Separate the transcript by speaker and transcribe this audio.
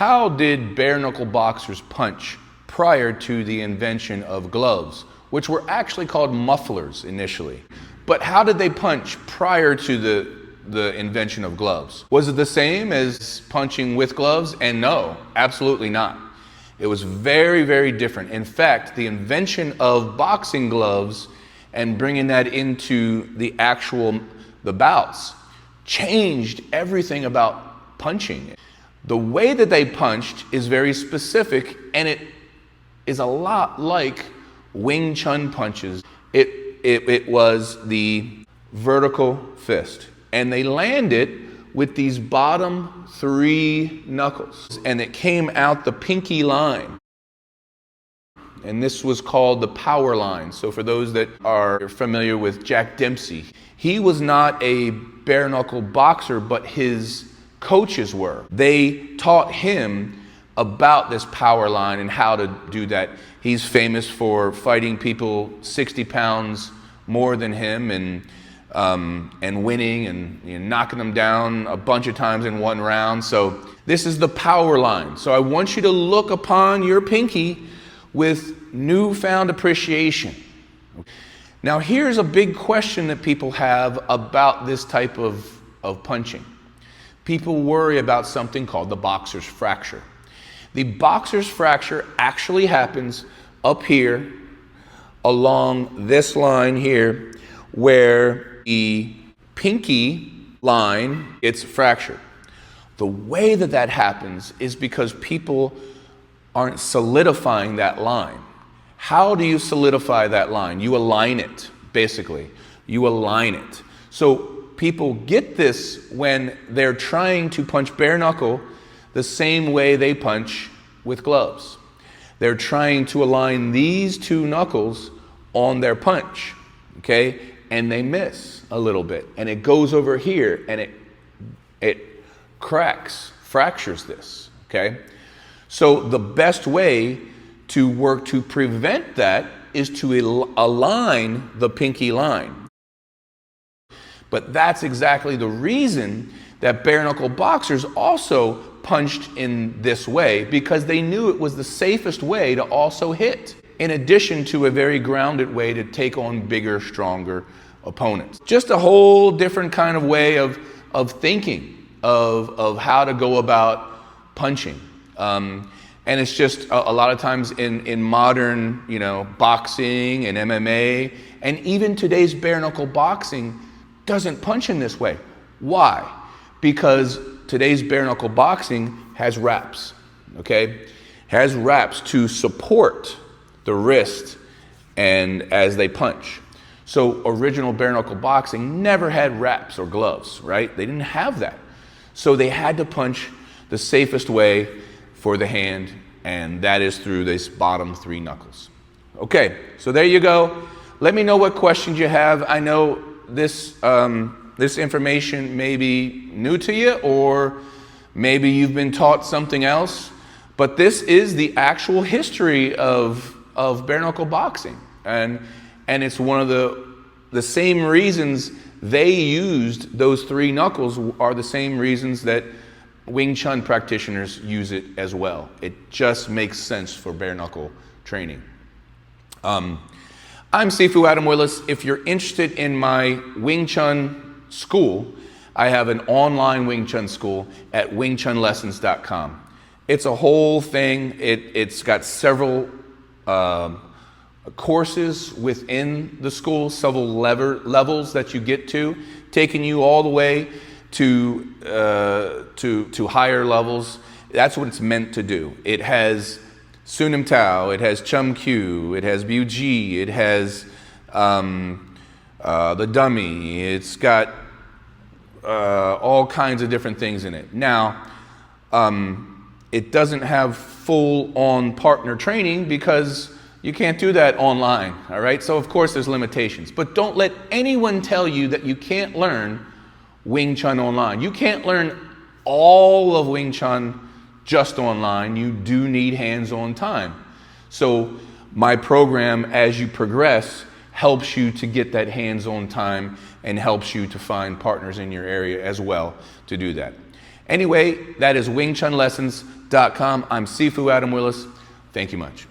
Speaker 1: How did bare knuckle boxers punch prior to the invention of gloves, which were actually called mufflers initially? But how did they punch prior to the invention of gloves? Was it the same as punching with gloves? And no, absolutely not. It was very, very different. In fact, the invention of boxing gloves and bringing that into the bouts changed everything about punching. The way that they punched is very specific, and it is a lot like Wing Chun punches. It was the vertical fist, and they landed with these bottom 3 knuckles, and it came out the pinky line. And this was called the power line. So for those that are familiar with Jack Dempsey, he was not a bare knuckle boxer, but his coaches were. They taught him about this power line and how to do that. He's famous for fighting people 60 pounds more than him and winning and knocking them down a bunch of times in one round. So this is the power line. So I want you to look upon your pinky with newfound appreciation. Now here's a big question that people have about this type of punching. People worry about something called the boxer's fracture. The boxer's fracture actually happens up here along this line here where the pinky line gets fractured. The way that that happens is because people aren't solidifying that line. How do you solidify that line? You align it, basically. You align it. So people get this when they're trying to punch bare knuckle the same way they punch with gloves. They're trying to align these 2 knuckles on their punch, okay? And they miss a little bit, and it goes over here, and it cracks, fractures this, okay? So the best way to work to prevent that is to align the pinky line. But that's exactly the reason that bare knuckle boxers also punched in this way, because they knew it was the safest way to also hit, in addition to a very grounded way to take on bigger, stronger opponents. Just a whole different kind of way of thinking of how to go about punching. And it's just a lot of times in modern, boxing and MMA, and even today's bare knuckle boxing doesn't punch in this way. Why? Because today's bare knuckle boxing has wraps, okay? Has wraps to support the wrist and as they punch. So original bare knuckle boxing never had wraps or gloves, right? They didn't have that. So they had to punch the safest way for the hand, and that is through this bottom 3 knuckles. Okay, so there you go. Let me know what questions you have. I know this information may be new to you, or maybe you've been taught something else, but this is the actual history of bare knuckle boxing, and it's one of the same reasons they used those 3 knuckles are the same reasons that Wing Chun practitioners use it as well. It just makes sense for bare knuckle training. I'm Sifu Adam Williss. If you're interested in my Wing Chun school, I have an online Wing Chun school at wingchunlessons.com. It's a whole thing. It's got several courses within the school, several levels that you get to, taking you all the way to higher levels. That's what it's meant to do. It has Sunim Tao, it has Chum Q, it has Bu Ji, it has the dummy, it's got all kinds of different things in it. Now, it doesn't have full-on partner training because you can't do that online, all right? So of course there's limitations, but don't let anyone tell you that you can't learn Wing Chun online. You can't learn all of Wing Chun just online. You do need hands-on time. So my program, as you progress, helps you to get that hands-on time and helps you to find partners in your area as well to do that. Anyway, that is wingchunlessons.com. I'm Sifu Adam Williss. Thank you much.